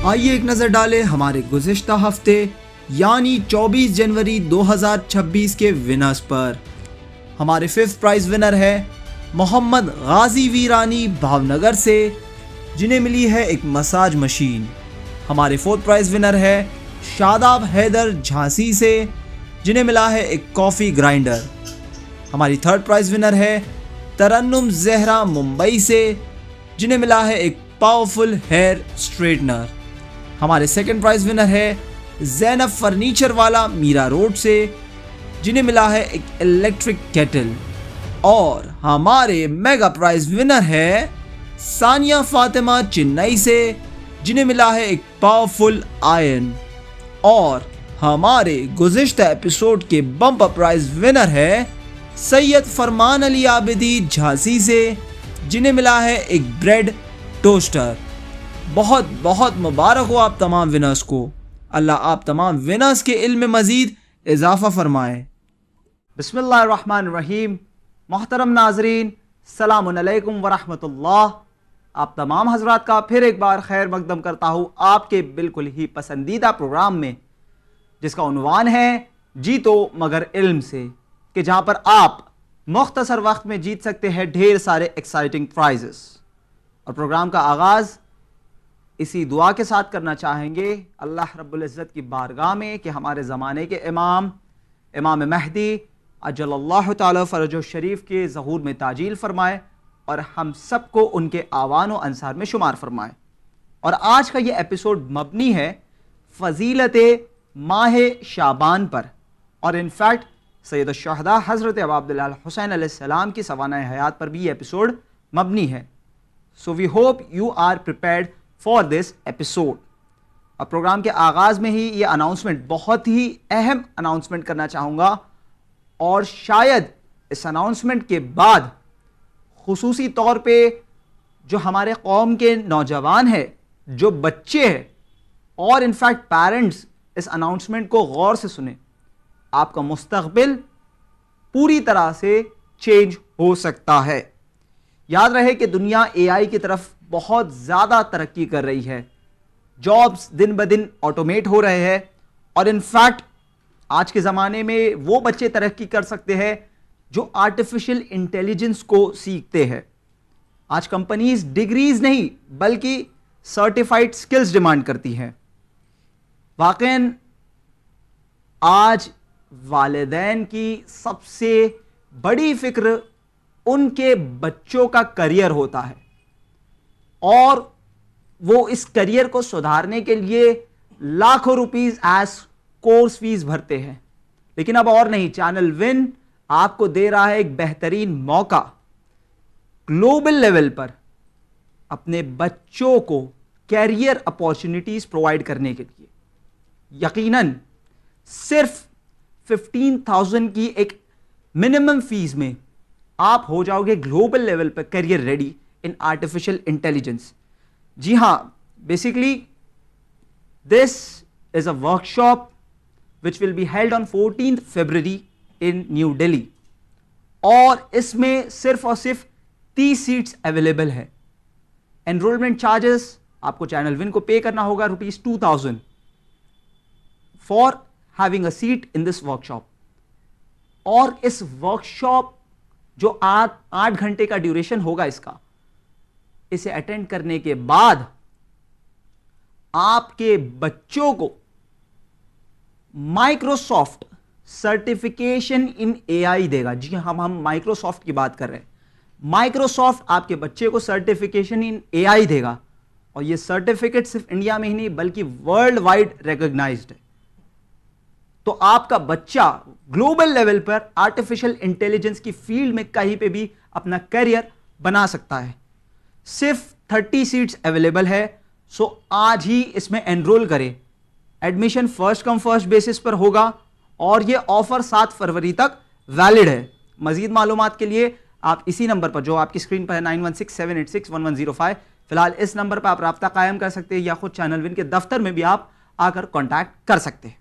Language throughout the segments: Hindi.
आइए एक नज़र डालें हमारे गुज़िश्ता हफ्ते यानी 24 जनवरी 2026 के विनर्स पर। हमारे फिफ्थ प्राइज़ विनर है मोहम्मद गाजी वीरानी भावनगर से, जिन्हें मिली है एक मसाज मशीन। हमारे फोर्थ प्राइज़ विनर है शादाब हैदर झांसी से, जिन्हें मिला है एक कॉफ़ी ग्राइंडर। हमारी थर्ड प्राइज़ विनर है तरन्नुम जहरा मुंबई से, जिन्हें मिला है एक पावरफुल हेयर स्ट्रेटनर। हमारे सेकंड प्राइज़ विनर है जैनब फर्नीचर वाला मीरा रोड से, जिन्हें मिला है एक इलेक्ट्रिक केटल। और हमारे मेगा प्राइज़ विनर है सानिया फातिमा चेन्नई से, जिन्हें मिला है एक पावरफुल आयरन। और हमारे गुज़िश्ता एपिसोड के बम्पर प्राइज़ विनर है सैयद फरमान अली आबिदी झांसी से, जिन्हें मिला है एक ब्रेड टोस्टर। बहुत बहुत मुबारक हो आप तमाम विनर्स को। अल्लाह आप तमाम विनर्स के इल्म में मज़ीद इजाफ़ा फरमाए। बिस्मिल्लाहिर्रहमानिर्रहीम। मोहतरम नाजरीन, सलामुन अलैकुम वरहमतुल्लाह। आप तमाम हजरात का फिर एक बार खैर मकदम करता हूँ आपके बिल्कुल ही पसंदीदा प्रोग्राम में, जिसका उन्वान है जीतो मगर इल्म से, कि जहाँ पर आप मुख्तसर वक्त में जीत सकते हैं ढेर सारे एक्साइटिंग प्राइजेस। और प्रोग्राम का आगाज़ इसी दुआ के साथ करना चाहेंगे अल्लाह रब्बुल इज़्ज़त की बारगाह में कि हमारे ज़माने के इमाम महदी अजल्लल्लाहु ताला फ़रजो शरीफ के ज़हूर में ताजील फरमाए और हम सबको उनके आवान व अंसार में शुमार फरमाए। और आज का ये एपिसोड मबनी है फ़जीलत माह शाबान पर, और इनफैक्ट सैयद शुहदा हज़रत अबू अब्दुल्लाह हुसैन अलैहिस्सलाम की सवाना हयात पर भी ये एपिसोड मबनी है। So we hope you are prepared for this episode. अब प्रोग्राम के आगाज़ में ही ये अनाउंसमेंट, बहुत ही अहम अनाउंसमेंट करना चाहूँगा, और शायद इस अनाउंसमेंट के बाद खुसूसी तौर पे जो हमारे कौम के नौजवान हैं, जो बच्चे हैं और इनफैक्ट पेरेंट्स इस अनाउंसमेंट को गौर से सुने, आपका मुस्तकबिल पूरी तरह से चेंज हो सकता है। याद रहे कि दुनिया एआई की तरफ बहुत ज़्यादा तरक्की कर रही है, जॉब्स दिन ब दिन ऑटोमेट हो रहे हैं, और इनफैक्ट आज के ज़माने में वो बच्चे तरक्की कर सकते हैं जो आर्टिफिशियल इंटेलिजेंस को सीखते हैं। आज कंपनीज डिग्रीज नहीं बल्कि सर्टिफाइड स्किल्स डिमांड करती हैं। वाकई आज वालिदैन की सबसे बड़ी फिक्र उनके बच्चों का करियर होता है, और वो इस करियर को सुधारने के लिए लाखों रुपीस एज कोर्स फीस भरते हैं। लेकिन अब और नहीं, चैनल विन आपको दे रहा है एक बेहतरीन मौका ग्लोबल लेवल पर अपने बच्चों को कैरियर अपॉर्चुनिटीज प्रोवाइड करने के लिए। यकीनन सिर्फ 15,000 की एक मिनिमम फीस में आप हो जाओगे ग्लोबल लेवल पर career ready in artificial intelligence. जी हां, basically this is a workshop which will be held on 14 February in New Delhi, और इसमें सिर्फ और सिर्फ 30 सीट्स अवेलेबल है। एनरोलमेंट चार्जेस आपको चैनल विन को पे करना होगा ₹2000 for having a seat in this workshop. और इस वर्कशॉप जो 8 घंटे का ड्यूरेशन होगा इसका, इसे अटेंड करने के बाद आपके बच्चों को माइक्रोसॉफ्ट सर्टिफिकेशन इन एआई देगा। जी हम माइक्रोसॉफ्ट की बात कर रहे हैं। माइक्रोसॉफ्ट आपके बच्चे को सर्टिफिकेशन इन एआई देगा, और यह सर्टिफिकेट सिर्फ इंडिया में ही नहीं बल्कि वर्ल्ड वाइड रिकॉग्नाइज्ड है। तो आपका बच्चा ग्लोबल लेवल पर आर्टिफिशियल इंटेलिजेंस की फील्ड में कहीं पे भी अपना करियर बना सकता है। सिर्फ 30 सीट्स अवेलेबल है, सो आज ही इसमें एनरोल करें। Admission first come first basis पर होगा, और यह ऑफर 7 फरवरी तक वैलिड है। मजीद मालूमात के लिए आप इसी नंबर पर जो आपकी स्क्रीन पर है 9167861105, फिलहाल इस नंबर पर आप राब्ता कायम कर सकते हैं, या खुद चैनल विन के दफ्तर में भी आप आकर कॉन्टैक्ट कर सकते हैं।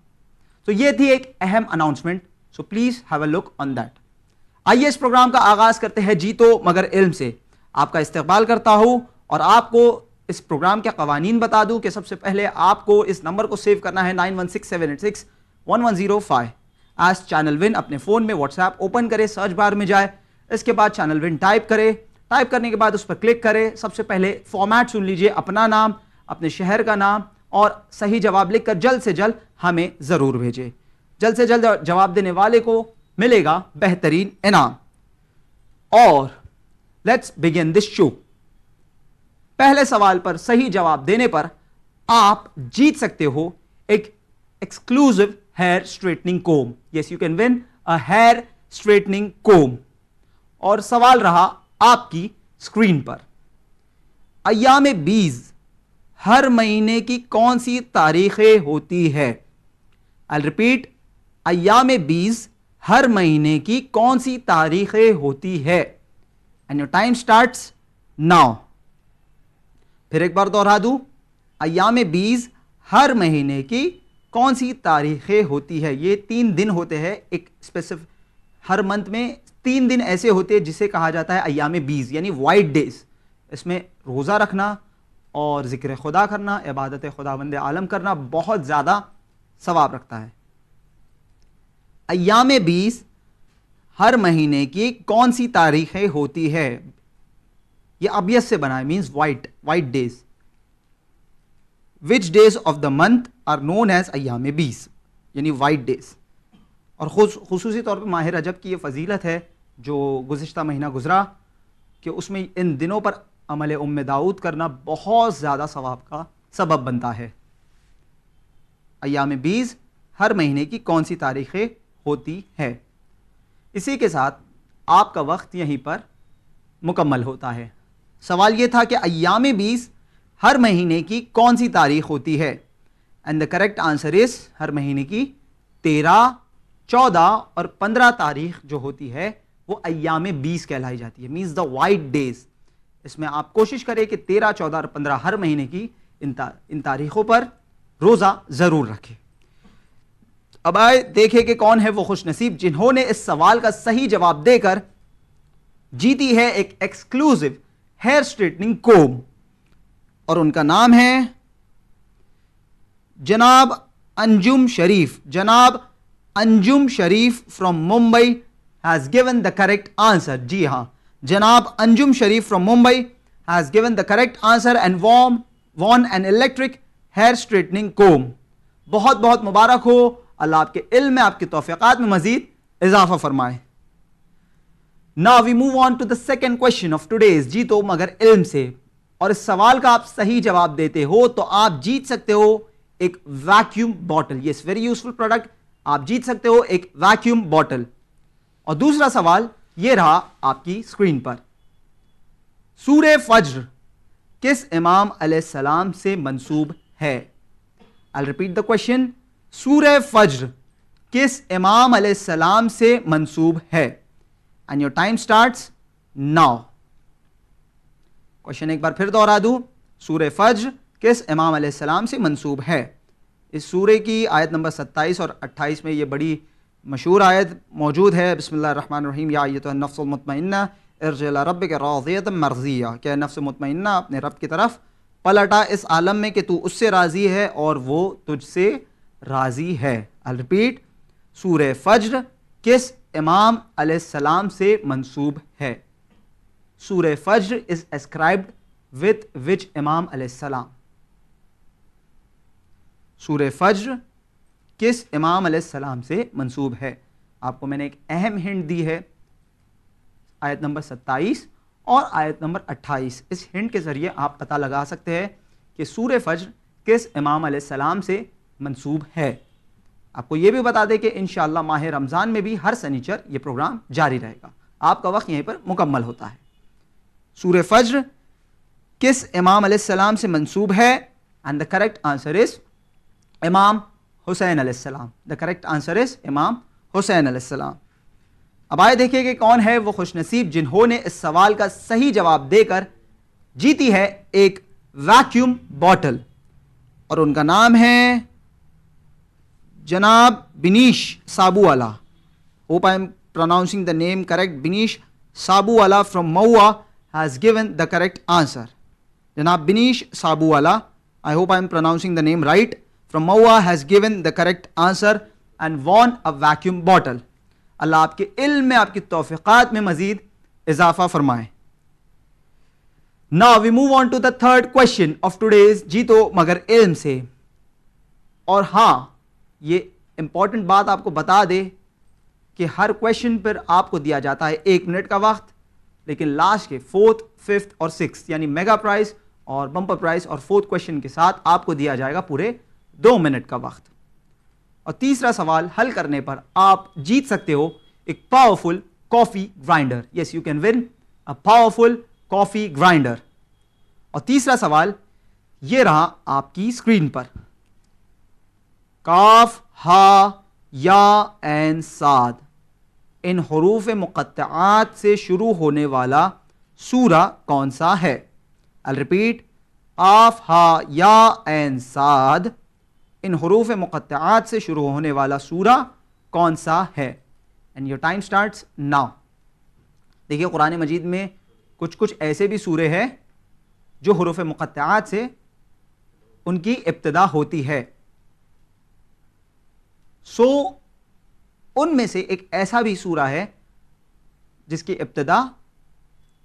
तो ये थी एक अहम announcement, so please have a look on that. आइए इस प्रोग्राम का आगाज करते हैं जीतो मगर इल्म से। आपका इस्तकबाल करता हूं और आपको इस प्रोग्राम के कवानीन बता दूं कि सबसे पहले आपको इस नंबर को सेव करना है 9167861105 आज चैनल विन। अपने फोन में व्हाट्सएप ओपन करें, सर्च बार में जाए, इसके बाद चैनल विन टाइप करें। टाइप करने के बाद उस पर क्लिक करें। सबसे पहले फॉर्मेट सुन लीजिए, अपना नाम, अपने शहर का नाम और सही जवाब लिखकर जल्द से जल्द हमें जरूर भेजें। जल्द से जल्द जवाब देने वाले को मिलेगा बेहतरीन इनाम। और लेट्स बिगिन दिस शो। पहले सवाल पर सही जवाब देने पर आप जीत सकते हो एक exclusive hair straightening comb. Yes, you can win a hair straightening comb. और सवाल रहा आपकी स्क्रीन पर, अय्याम बीज हर महीने की कौन सी तारीखें होती है? आई रिपीट, अय्याम बीज हर महीने की कौन सी तारीखें होती है? And your time starts now. फिर एक बार दोहरा दूं, अय्याम बीज हर महीने की कौन सी तारीखें होती है? ये 3 दिन होते हैं, एक स्पेसिफिक हर मंथ में 3 दिन ऐसे होते हैं जिसे कहा जाता है अय्याम बीज यानी वाइट डेज। इसमें रोज़ा रखना और जिक्र खुदा करना, इबादत खुदावंद आलम करना बहुत ज़्यादा सवाब रखता है। अय्याम बीज हर महीने की कौन सी तारीखें होती है? ये अबियस से बना है, means white days. Which days of the month are known as अय्याम बीज यानी वाइट डेज। और खुसूसी तौर पर माह रजब की ये फजीलत है जो गुज़िश्ता महीना गुजरा कि उसमें इन दिनों पर अमल उम्मे दाऊद करना बहुत ज़्यादा सवाब का सबब बनता है। अय्याम बीज हर महीने की कौन सी तारीखें होती है? इसी के साथ आपका वक्त यहीं पर मुकम्मल होता है। सवाल यह था कि अय्याम बीज हर महीने की कौन सी तारीख होती है? And the correct answer is हर महीने की 13, 14 और 15 तारीख जो होती है वो अय्याम बीज कहलाई जाती है, मीन्स द वाइट डेज। इसमें आप कोशिश करें कि 13, 14 और 15 हर महीने की इन तारीखों पर रोजा जरूर रखें। अब आए देखें कि कौन है वो खुशनसीब जिन्होंने इस सवाल का सही जवाब देकर जीती है एक एक्सक्लूसिव हेयर स्ट्रेटनिंग कोम। और उनका नाम है जनाब अंजुम शरीफ। जनाब Anjum Sharif from Mumbai has given the correct answer. जी हां, जनाब Anjum Sharif from Mumbai has given the correct answer and won an electric hair straightening comb. बहुत बहुत मुबारक हो। अल्लाह आपके इल्म में, आपके तौफीकात में मजीद इजाफा फरमाए। Now we move on to the second question of today's. जीतो मगर इल्म से। और इस सवाल का आप सही जवाब देते हो तो आप जीत सकते हो एक vacuum bottle. Yes, very useful product. आप जीत सकते हो एक वैक्यूम बॉटल। और दूसरा सवाल यह रहा आपकी स्क्रीन पर, सूरे फज्र किस इमाम अलैहिस्सलाम से मंसूब है? आई रिपीट द क्वेश्चन, सूरे फज्र किस इमाम अलैहिस्सलाम से मंसूब है? And your time starts now. Question एक बार फिर दोहरा दूं, सूरे फज्र किस इमाम अलैहिस्सलाम से मंसूब है? इस सूरे की आयत नंबर 27 और 28 में ये बड़ी मशहूर आयत मौजूद है। बिस्मिल्लाहिर्रहमानिर्रहीम, या अय्युहन नफ्सुल मुतमइन्ना इरजी इला रब्बिका राज़ियतन मर्ज़िया। क्या नफ्स मुतमइन्ना अपने रब की तरफ पलटा इस आलम में कि तू उससे राज़ी है और वो तुझसे राज़ी है। आई रिपीट, सूरे फज्र किस इमाम अलैहिस्सलाम से मंसूब है? सूरे Fajr is ascribed with which इमाम अलैहिस्सलाम? सूरे फज्र किस इमाम अलैहिस्सलाम से मंसूब है? आपको मैंने एक अहम हिंट दी है, आयत नंबर 27 और आयत नंबर 28। इस हिंट के जरिए आप पता लगा सकते हैं कि सूरे फज्र किस इमाम अलैहिस्सलाम से मंसूब है। आपको यह भी बता दें कि इंशाअल्लाह माह रमज़ान में भी हर शनिचर यह प्रोग्राम जारी रहेगा। आपका वक्त यहीं पर मुकम्मल होता है। सूरे फज्र किस इमाम अलैहिस्सलाम से मंसूब है? And the correct answer is इमाम हुसैन अलैहिस्सलाम। द करेक्ट आंसर इज इमाम हुसैन अलैहिस्सलाम। अब आए देखिए कि कौन है वो खुशनसीब जिन्होंने इस सवाल का सही जवाब देकर जीती है एक वैक्यूम बॉटल। और उनका नाम है जनाब Binish Sabuwala. Hope I am pronouncing the name correct. Binish Sabuwala from Mahua has given the correct answer. जनाब Binish Sabuwala, I hope I am pronouncing the name right, from Mahua has given the correct answer and won a vacuum bottle. Allah आपके इल्म में, आपकी तौफीकात में मजीद इजाफा फरमाए। Now we move on to the third question of today's, जीतो मगर इल्म से। और हां, ये इंपॉर्टेंट बात आपको बता दे कि हर क्वेश्चन पर आपको दिया जाता है 1 मिनट का वक्त, लेकिन लास्ट के 4th, 5th और 6th यानी मेगा प्राइज और बम्पर प्राइज और 4th क्वेश्चन के साथ आपको दिया जाएगा पूरे 2 मिनट का वक्त। और तीसरा सवाल हल करने पर आप जीत सकते हो एक powerful coffee grinder. Yes, you can win a powerful coffee grinder. और तीसरा सवाल यह रहा आपकी स्क्रीन पर, काफ, हा, या, एन, साद, इन हुरूफ मुक़त्तआत से शुरू होने वाला सूरा कौन सा है? आई रिपीट, काफ, हा, या, एन, साद, इन हुरूफ मुक़त्तआत से शुरू होने वाला सूरा कौन सा है? And your time starts now. देखिए, कुरान मजीद में कुछ कुछ ऐसे भी सूरे हैं जो हुरूफ मुक़त्तआत से उनकी इब्तिदा होती है। उनमें से एक ऐसा भी सूरा है जिसकी इब्तिदा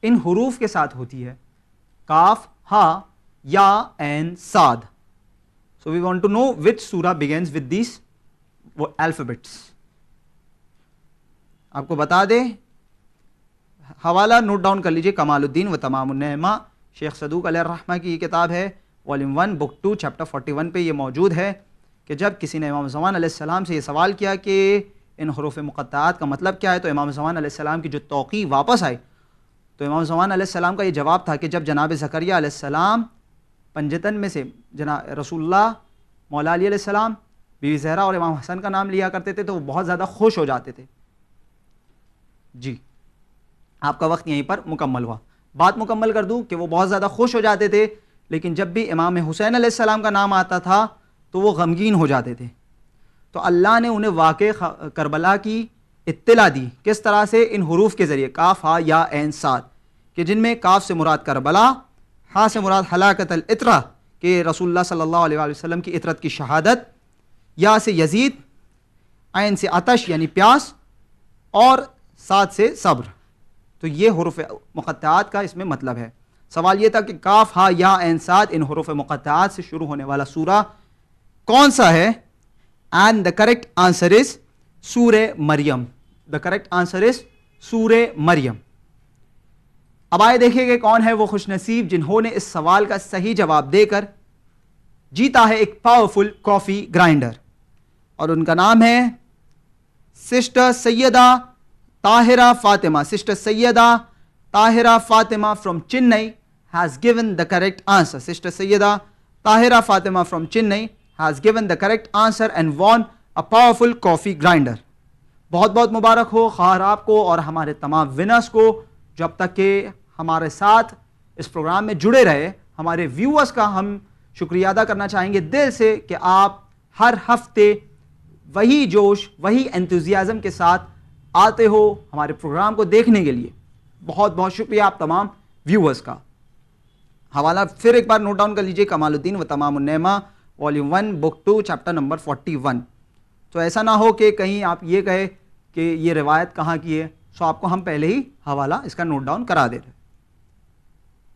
इन हुरूफ के साथ होती है, काफ, हा, या, एन, साद। So we want to know which सूरा बिगिंस विद दिस अल्फाबेट्स। आपको बता दे, हवाला नोट डाउन कर लीजिए, कमालुद्दीन व तमामुन्नेमा, शेख सदूक अलैहिर्रहमा की किताब है, वॉल्यूम 1 बुक 2 चैप्टर 41 पे ये मौजूद है कि जब किसी ने इमाम ज़मान अलैहिस्सलाम से ये सवाल किया कि इन हुरूफ मुक़त्तआत का मतलब क्या है, तो इमाम ज़मान अलैहिस्सलाम की जो तौक़ी वापस आई, तो इमाम ज़मान अलैहिस्सलाम का ये जवाब था कि जब जनाब ज़करिया अलैहिस्सलाम पंजतन में से रसूलुल्लाह, मौला अली अलैहिस्सलाम, बीवी ज़हरा और इमाम हसन का नाम लिया करते थे तो वो बहुत ज़्यादा खुश हो जाते थे। जी, आपका वक्त यहीं पर मुकम्मल हुआ। बात मुकम्मल कर दूं कि वो बहुत ज़्यादा खुश हो जाते थे, लेकिन जब भी इमाम हुसैन अलैहिस्सलाम का नाम आता था तो वो गमगीन हो जाते थे। तो अल्लाह ने उन्हें वाक़े करबला की इत्तला दी। किस तरह से? इन हुरूफ के ज़रिए, काफ, हा, या, एन, साद, कि जिनमें काफ से मुराद करबला, हा से मुराद हलाकत अल इत्रा कि रसूलुल्लाह सल्लल्लाहु अलैहि वसल्लम की इतरत की शहादत, या से यजीद, ऐन से आतश यानी प्यास, और साद से सब्र। तो ये हुरूफ मुक़त्तआत का इसमें मतलब है। सवाल ये था कि काफ, हा, या, एन, साद, इन हुरूफ मुक़त्तआत से शुरू होने वाला सूरा कौन सा है? And the correct answer is सूरे Maryam. The correct answer is सूरे मरियम। अब आए देखिए कौन है वो खुशनसीब जिन्होंने इस सवाल का सही जवाब देकर जीता है एक पावरफुल कॉफी ग्राइंडर, और उनका नाम है sister Syeda Tahira Fatima. Sister Syeda Tahira Fatima from Chennai has given the correct answer. Sister Syeda Tahira Fatima from Chennai has given the correct answer and won a powerful coffee grinder। बहुत बहुत मुबारक हो खार आपको और हमारे तमाम विनर्स को, जो अब तक के हमारे साथ इस प्रोग्राम में जुड़े रहे। हमारे व्यूअर्स का हम शुक्रिया अदा करना चाहेंगे दिल से कि आप हर हफ्ते वही जोश, वही एंथुजियाज्म के साथ आते हो हमारे प्रोग्राम को देखने के लिए। बहुत बहुत शुक्रिया आप तमाम व्यूअर्स का। हवाला फिर एक बार नोट डाउन कर लीजिए, कमालुद्दीन व तमामुन्नेमा, वॉल्यूम 1 बुक 2 चैप्टर नंबर 41। तो ऐसा ना हो कि कहीं आप ये कहे कि ये रिवायत कहाँ की है, सो आपको हम पहले ही हवाला इसका नोट डाउन करा दे रहे।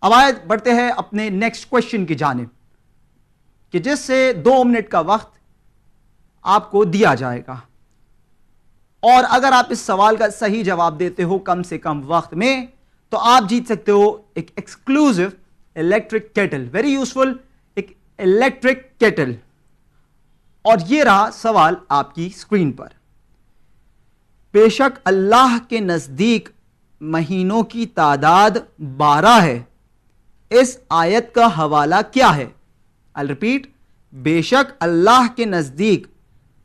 अब आए बढ़ते हैं अपने नेक्स्ट क्वेश्चन की जानिब कि जिससे 2 मिनट का वक्त आपको दिया जाएगा, और अगर आप इस सवाल का सही जवाब देते हो कम से कम वक्त में, तो आप जीत सकते हो एक exclusive electric kettle. Very useful, एक इलेक्ट्रिक केटल। और ये रहा सवाल आपकी स्क्रीन पर। बेशक अल्लाह के नजदीक महीनों की तादाद 12 है, इस आयत का हवाला क्या है? आई रिपीट, बेशक अल्लाह के नजदीक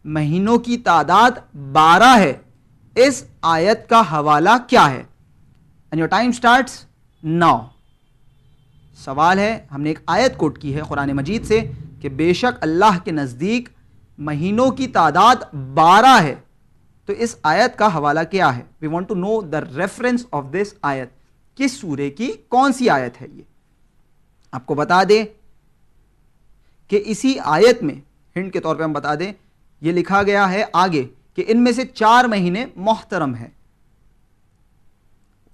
महीनों की तादाद 12 है, इस आयत का हवाला क्या है? And your time starts now. सवाल है, हमने एक आयत कोट की है कुरान मजीद से कि बेशक अल्लाह के नज़दीक महीनों की तादाद 12 है, तो इस आयत का हवाला क्या है? We want to know the reference of this आयत। किस सूरे की कौन सी आयत है ये? आपको बता दें कि इसी आयत में हिंट के तौर पे हम बता दें, ये लिखा गया है आगे कि इनमें से 4 महीने मोहतरम हैं।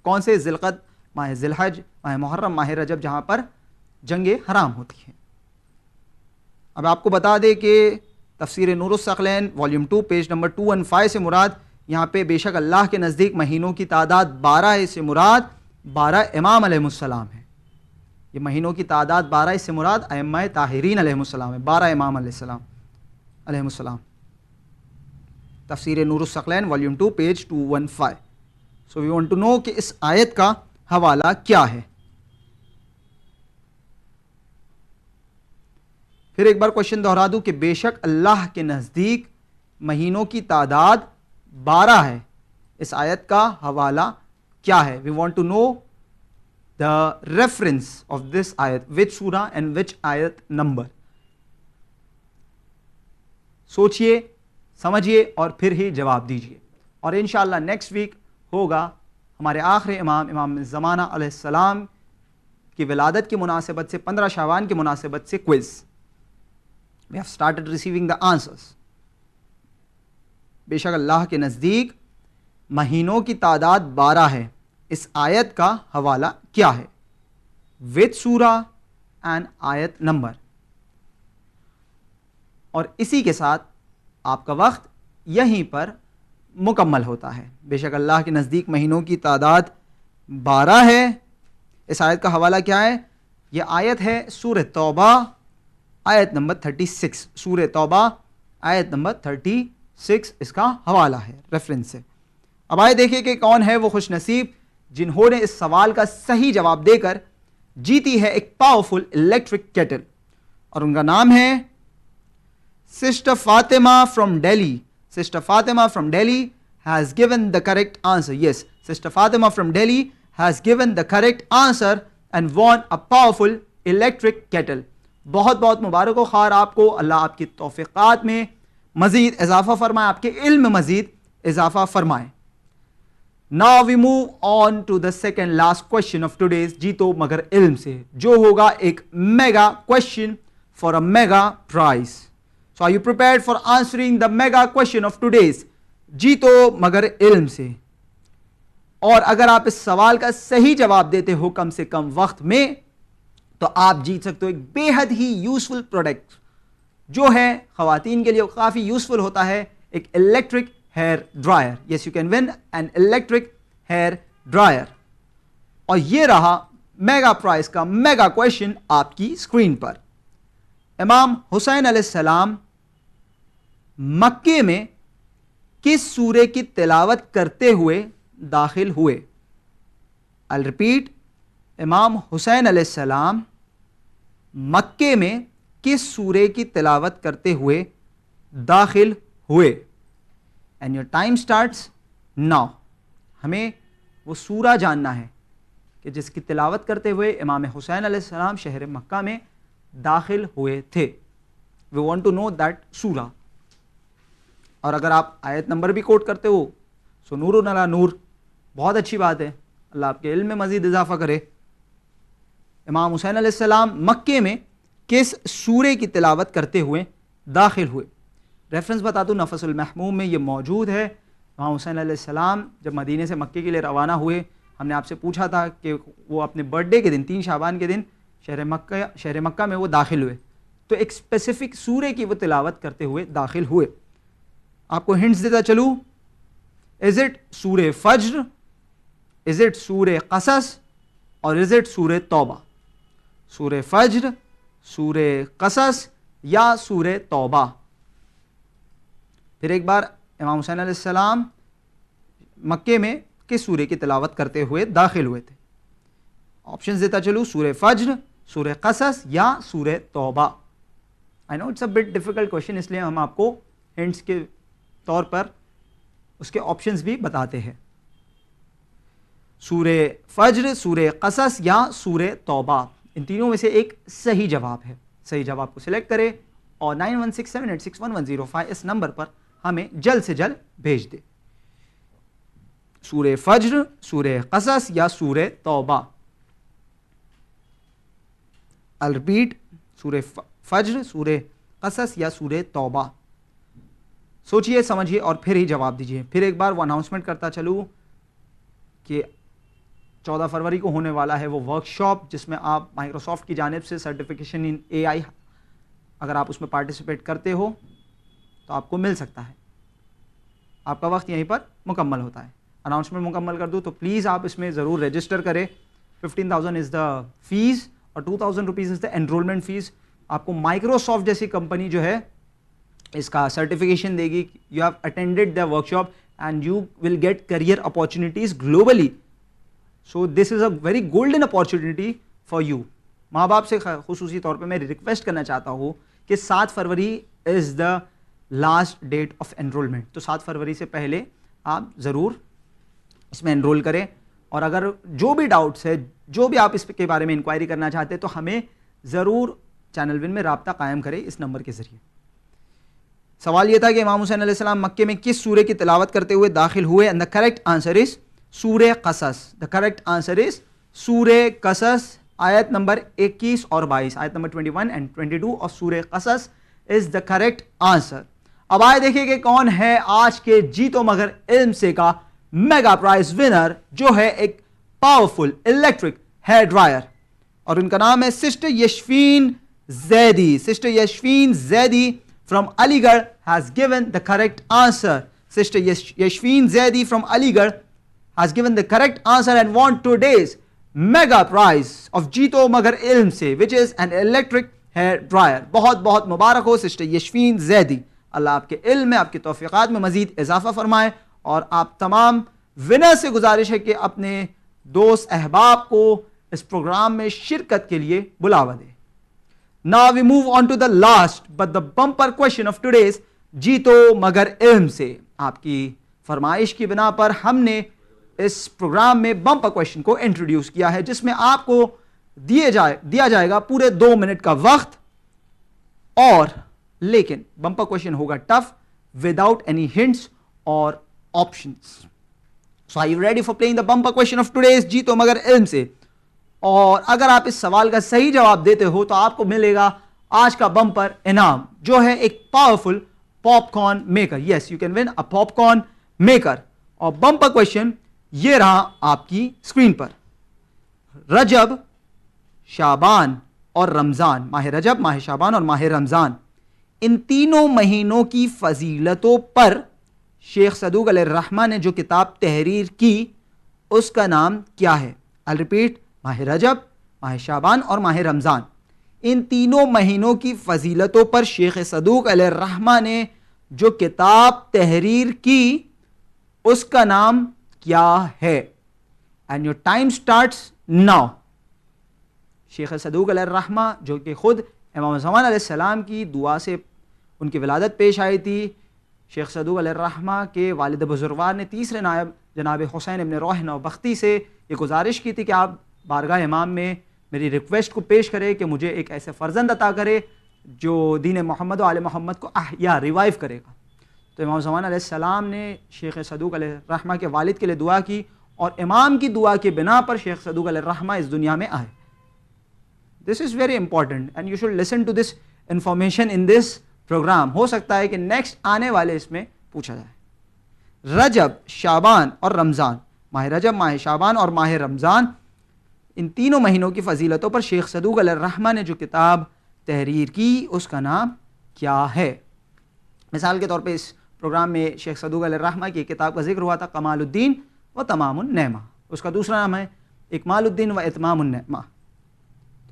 कौन से? जिलकद, माह जिलहज, माह मुहर्रम, माह रजब, जहां पर जंगे हराम होती हैं। अब आपको बता दें कि तफसीर Noorus Saqlain volume 2 page number 215 से मुराद यहाँ पे बेशक अल्लाह के नज़दीक महीनों की तादाद 12 है, इससे मुराद 12 इमाम अलैहिस्सलाम है। ये महीनों की तादाद 12, इससे मुराद अइम्मा ताहिरीन अलैहिस्सलाम है, 12 इमाम अलैहिस्सलाम। तफसीर Noorus Saqlain volume 2 page 215। So we want to know कि इस आयत का हवाला क्या है। फिर एक बार क्वेश्चन दोहरा दूं कि बेशक अल्लाह के नज़दीक महीनों की तादाद 12 है, इस आयत का हवाला क्या है? We want to know the reference of this आयत, विच सूरा एंड विच आयत नंबर। सोचिए, समझिए और फिर ही जवाब दीजिए। और इंशाअल्लाह नेक्स्ट वीक होगा हमारे आखिरी इमाम, इमाम ज़माना अलैहिस्सलाम की विलादत की मुनासिबत से 15 शाबान की मुनासिबत से quiz. We have started receiving the answers. बेशक अल्लाह के नज़दीक महीनों की तादाद 12 है, इस आयत का हवाला क्या है? विच सूरा एंड आयत नंबर। और इसी के साथ आपका वक्त यहीं पर मुकम्मल होता है। बेशक अल्लाह के नज़दीक महीनों की तादाद 12 है, इस आयत का हवाला क्या है? यह आयत है सूरह तौबा आयत नंबर 36। सूरह तौबा आयत नंबर 36 इसका हवाला है रेफरेंस से। अब आए देखिए कि कौन है वो खुशनसीब जिन्होंने इस सवाल का सही जवाब देकर जीती है एक पावरफुल इलेक्ट्रिक केटल, और उनका नाम है sister Fatima from Delhi. Sister Fatima from Delhi has given the correct answer. Yes, sister Fatima from Delhi has given the correct answer and won a powerful electric kettle. बहुत बहुत मुबारक हो खार आपको, अल्लाह आपकी तौफीकात में मजीद इजाफा फरमाए, आपके इल्म में मजीद इजाफा फरमाए। Now we move on to the second last question of today's जीतो मगर इल्म से, जो होगा एक mega question for a mega prize. So are you prepared for answering the mega question of today's जीतो मगर इल्म से? और अगर आप इस सवाल का सही जवाब देते हो कम से कम वक्त में, तो आप जीत सकते हो एक बेहद ही यूजफुल प्रोडक्ट जो है खवातीन के लिए काफी यूजफुल होता है, एक electric hair dryer. Yes, you can win an electric hair dryer. और ये रहा मेगा प्राइज का मेगा क्वेश्चन आपकी स्क्रीन पर। इमाम हुसैन अलैहिस्सलाम मक्के में किस सूरे की तिलावत करते हुए दाखिल हुए? आई रिपीट, इमाम हुसैन अलैहिस्सलाम मक्के में किस सूरे की तिलावत करते हुए दाखिल हुए? And your time starts now. हमें वो सूरा जानना है कि जिसकी तिलावत करते हुए इमाम हुसैन अलैहिस्सलाम शहर मक्का में दाखिल हुए थे। We want to know that सूरा। और अगर आप आयत नंबर भी कोट करते हो सो नूरुन अला नूर, बहुत अच्छी बात है, अल्लाह आपके इल्म में मजीद इजाफा करे। इमाम हुसैन अलैहिस्सलाम मक्के में किस सूरे की तिलावत करते हुए दाखिल हुए? रेफरेंस बता दूं, नफसुल महमूम में ये मौजूद है। इमाम हुसैन अलैहिस्सलाम जब मदीने से मक्के के लिए रवाना हुए, हमने आपसे पूछा था कि वो अपने बर्थडे के दिन 3 शाबान के दिन शहर मक्का में वो दाखिल हुए, तो एक स्पेसिफिक सूरे की वो तिलावत करते हुए दाखिल हुए। आपको हिंट्स देता चलूँ, इज इट सूरे फज्र, इज इट सूरे कसस और इज इट सूरे तौबा? सूरे फज्र, सूरे कसस या सूरे तौबा? फिर एक बार, इमाम हुसैन अलैहिस्सलाम मक्के में किस सूरे की तिलावत करते हुए दाखिल हुए थे? ऑप्शंस देता चलूँ, सूरे फज्र, सूरे कसस या सूरे तौबा। I know it's a bit difficult question, इसलिए हम आपको हिंट्स के तौर पर उसके ऑप्शंस भी बताते हैं। सूरे फज्र, सूरे कसस या सूरे तौबा, इन तीनों में से एक सही जवाब है। सही जवाब को सिलेक्ट करें और 9167861105 इस नंबर पर हमें जल्द से जल्द भेज दे। सूरे फज्र, सूरे कसस या सूरे तौबा? आई रिपीट, सूरह फज्र, सूरह कसस या सूरह तौबा। सोचिए, समझिए और फिर ही जवाब दीजिए। फिर एक बार वो अनाउंसमेंट करता चलूँ कि 14 फरवरी को होने वाला है वो वर्कशॉप, जिसमें आप माइक्रोसॉफ्ट की जानिब से सर्टिफिकेशन इन AI, अगर आप उसमें पार्टिसिपेट करते हो तो आपको मिल सकता है। आपका वक्त यहीं पर मुकम्मल होता है। अनाउंसमेंट मुकम्मल कर दूँ तो प्लीज़ आप इसमें ज़रूर रजिस्टर करें। 15,000 इज़ द फीस और 2,000 rupees is the enrolment fees. आपको माइक्रोसॉफ्ट जैसी कंपनी जो है इसका सर्टिफिकेशन देगी, you have attended the workshop and you will get career opportunities globally. So this is a very golden opportunity for you. माँ बाप से खुसूसी तौर पे मैं रिक्वेस्ट करना चाहता हूँ कि 7 February is the last date of enrolment, तो 7 फरवरी से पहले आप ज़रूर इसमें एनरोल करें। और अगर जो भी डाउट्स है, जो भी आप इसके बारे में इंक्वायरी करना चाहते हैं, तो हमें ज़रूर चैनल विन में राब्ता कायम करें इस नंबर के ज़रिए। सवाल यह था कि इमाम हुसैन अलैहिस्सलाम मक्के में किस सूरे की तिलावत करते हुए दाखिल हुए, and the correct answer is सूरे Qasas. The correct answer is सूरे कसस, आयत नंबर 21 और 22, आयत नंबर 21 एंड 22 और सूरे कसस इज द करेक्ट आंसर। अब आए देखिए कि कौन है आज के जीतो मगर इल्म से का मेगा प्राइज विनर, जो है एक पावरफुल इलेक्ट्रिक हेयर ड्रायर, और उनका नाम है sister Yashfeen Zaidi. Sister Yashfeen Zaidi from Aligarh has given the correct answer. Sister Yashfeen Zaidi from Aligarh has given the correct answer and won today's mega prize of Jeeto Magar Ilm Se, which is an electric hair dryer. बहुत बहुत मुबारक हो सिस्टर यशफीन जैदी। अल्लाह आपके इल्म में, आपके तौफीक़ात में मजीद इजाफा फरमाए। और आप तमाम विनर से गुजारिश है कि अपने दोस्त अहबाब को इस प्रोग्राम में शिरकत के लिए बुलावा दें। Now we move on to the last but the bumper question of today's जीतो मगर इल्म से। आपकी फरमाइश की बिना पर हमने इस प्रोग्राम में बम्पर क्वेश्चन को इंट्रोड्यूस किया है, जिसमें आपको दिया जाएगा पूरे 2 मिनट का वक्त, और लेकिन बम्पर क्वेश्चन होगा टफ, विदाउट एनी हिंट्स और options. So are you ready for playing the bumper question of today's जीतो मगर इल्म से? और अगर आप इस सवाल का सही जवाब देते हो तो आपको मिलेगा आज का बम्पर इनाम, जो है एक powerful popcorn maker. Yes, you can win a popcorn maker. और बम्पर क्वेश्चन ये रहा आपकी स्क्रीन पर। रजब, शाबान और रमजान, माह रजब, माह शाबान और माह रमजान, इन तीनों महीनों की फजीलतों पर शेख सदूक अलैहिर्रहमा ने जो किताब तहरीर की, उसका नाम क्या है? आई रिपीट, माह रजब, माह शाबान और माह रमज़ान, इन तीनों महीनों की फजीलतों पर शेख सदूक अलैहिर्रहमा ने जो किताब तहरीर की, उसका नाम क्या है? And your time starts now. Sheikh Saduq अलैहिर्रहमा, जो कि खुद इमाम ज़मान अलैहिस्सलाम की दुआ से उनकी विलादत पेश आई थी। शेख सदूक अलैहिर्रहमा के वालिद बुजुर्गवार ने तीसरे नायब जनाब हुसैन इब्न रोहन बख्ती से ये गुजारिश की थी कि आप बारगाह इमाम में मेरी रिक्वेस्ट को पेश करें कि मुझे एक ऐसे फ़र्जंद अता करे जो दीन मोहम्मद व आले मोहम्मद को या रिवाइव करेगा। तो इमाम ज़मान अलैहिस्सलाम ने शेख सदूक अलैहिर्रहमा के वालिद के लिए दुआ की, और इमाम की दुआ के बिना पर शेख सदूक अलैहिर्रहमा इस दुनिया में आए। This is very important and you should listen to this information in this programme. हो सकता है कि नेक्स्ट आने वाले इसमें पूछा जाए। रजब, शाबान और रमज़ान, माह रजब, माह शाबान और माह रमज़ान, इन तीनों महीनों की फजीलतों पर शेख सदूक अलैहिर्रहमा ने जो किताब तहरीर की, उसका नाम क्या है? मिसाल के तौर पे इस प्रोग्राम में शेख सदूक अलैहिर्रहमा की किताब का जिक्र हुआ था, कमालुद्दीन व तमामुन नेमा। उसका दूसरा नाम है इकमालुद्दीन व इतमामुन नेमा।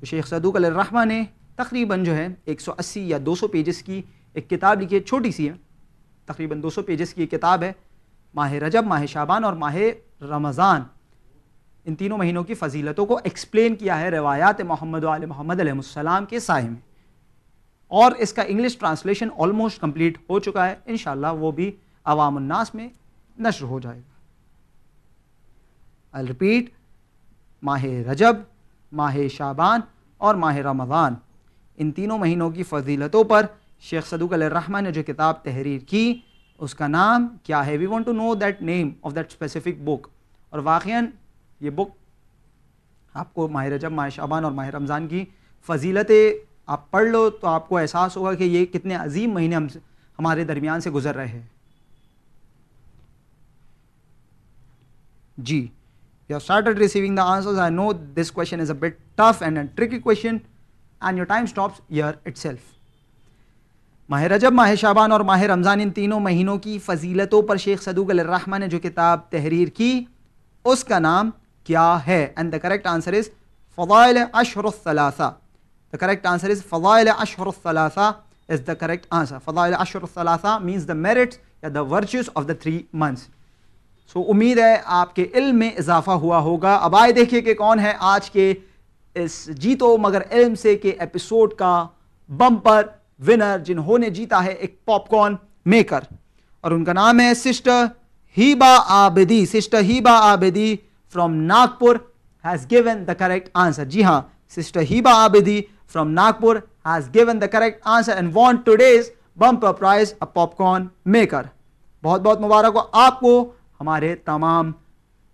तो शेख सदूक अलैहिर्रहमा ने तकरीबन जो है 180 या 200 पेजेस की एक किताब लिखी है, छोटी सी है, तकरीबन 200 पेजेस की किताब है। माह रजब, माह शाबान और माह रमज़ान, इन तीनों महीनों की फजीलतों को एक्सप्लेन किया है रिवायात मोहम्मद व आले मोहम्मद अलैहिस्सलाम के साए में, और इसका इंग्लिश ट्रांसलेशन ऑलमोस्ट कंप्लीट हो चुका है। इंशाअल्लाह वो भी अवामुन्नास में नश्र हो जाएगा। आई रिपीट, माह रजब, माह शाबान और माह रमज़ान, इन तीनों महीनों की फजीलतों पर शेख सदूक अलैहिर्रहमा ने जो किताब तहरीर की, उसका नाम क्या है? We want to know that name of that specific book. और वाक़ियन ये बुक आपको माह रजब, माह शाबान और माह रमज़ान की फजीलतें आप पढ़ लो तो आपको एहसास होगा कि ये कितने अजीम महीने हमारे दरमियान से गुजर रहे हैं। जी, you have started receiving the answers. I know this question is a bit tough and a tricky question and your time stops here itself. माह रजब, माह शाबान और माह रमज़ान, इन तीनों महीनों की फजीलतों पर शेख सदूक अल-रहमान ने जो किताब तहरीर की उसका नाम क्या है? And the correct answer is फ़ज़ाइल अशहुरुस सलासा। द करेक्ट आंसर इज फ़ज़ाइल अशहुरुस सलासा इज द करेक्ट आंसर। फ़ज़ाइल अशहुरुस सलासा मीन्स द मेरिट्स या the virtues of the 3 months. So उम्मीद है आपके इल्म में इजाफा हुआ होगा। अब आए देखिए कि कौन है आज के इस जीतो मगर इल्म से के एपिसोड का बम्पर विनर, जिन्होंने जीता है एक पॉपकॉर्न मेकर, और उनका नाम है sister Hiba Abidi. Sister Hiba Abidi from Nagpur has given the correct answer. जी हाँ, sister Hiba Abidi from Nagpur has given the correct answer and won today's bumper prize a popcorn maker. बहुत बहुत मुबारक हो आपको, हमारे तमाम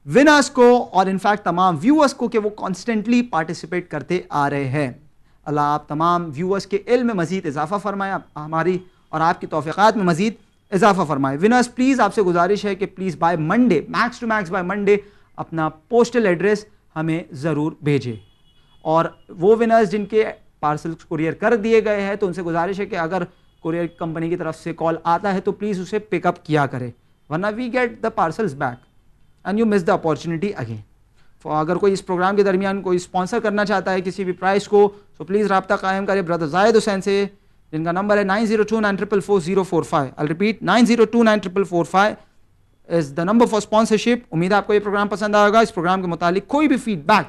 विनर्स को और इनफैक्ट तमाम व्यूअर्स को कि वो कॉन्स्टेंटली पार्टिसिपेट करते आ रहे हैं। अल्लाह आप तमाम व्यूअर्स के इल्म में मजीद इजाफा फरमाए, हमारी और आपकी तौफीक़ात में मजीद इजाफा फरमाए। विनर्स प्लीज़ आपसे गुजारिश है कि please by Monday, max to max by Monday अपना पोस्टल एड्रेस हमें ज़रूर भेजें। और वो विनर्स जिनके पार्सल्स कुरियर कर दिए गए हैं तो उनसे गुजारिश है कि अगर कुरियर कंपनी की तरफ से कॉल आता है तो प्लीज़ उसे पिकअप किया करें, वरना we get the parcels back and you miss the opportunity again. अगर कोई इस प्रोग्राम के दरमियान कोई स्पॉन्सर करना चाहता है किसी भी प्राइस को तो प्लीज़ रब्ता कायम करें ब्रदर जाहिद हुसैन से, जिनका नंबर है 9029444045। I repeat 9029444045 is the number for sponsorship. उम्मीद है आपको ये प्रोग्राम पसंद आएगा। इस प्रोग्राम के मुतालिक कोई भी फीडबैक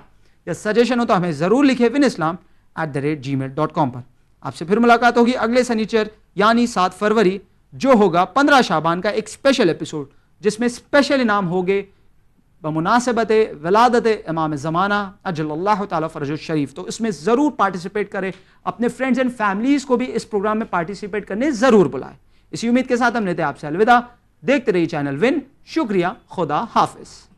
या सजेशन हो तो हमें ज़रूर लिखें winislam@gmail.com पर। आपसे फिर मुलाकात होगी अगले शनिचर यानी 7 फरवरी, जो होगा 15 शाबान का एक स्पेशल एपिसोड, जिसमें स्पेशल इनाम होंगे बमुनासिबत विलादत इमाम ज़माना अजल्लल्लाहु ताला फ़रजुल शरीफ। तो इसमें ज़रूर पार्टिसिपेट करें, अपने फ्रेंड्स एंड फैमिलीज़ को भी इस प्रोग्राम में पार्टिसिपेट करने ज़रूर बुलाएं। इसी उम्मीद के साथ हम लेते हैं आपसे अलविदा। देखते रहिए चैनल विन। शुक्रिया, खुदा हाफिज़।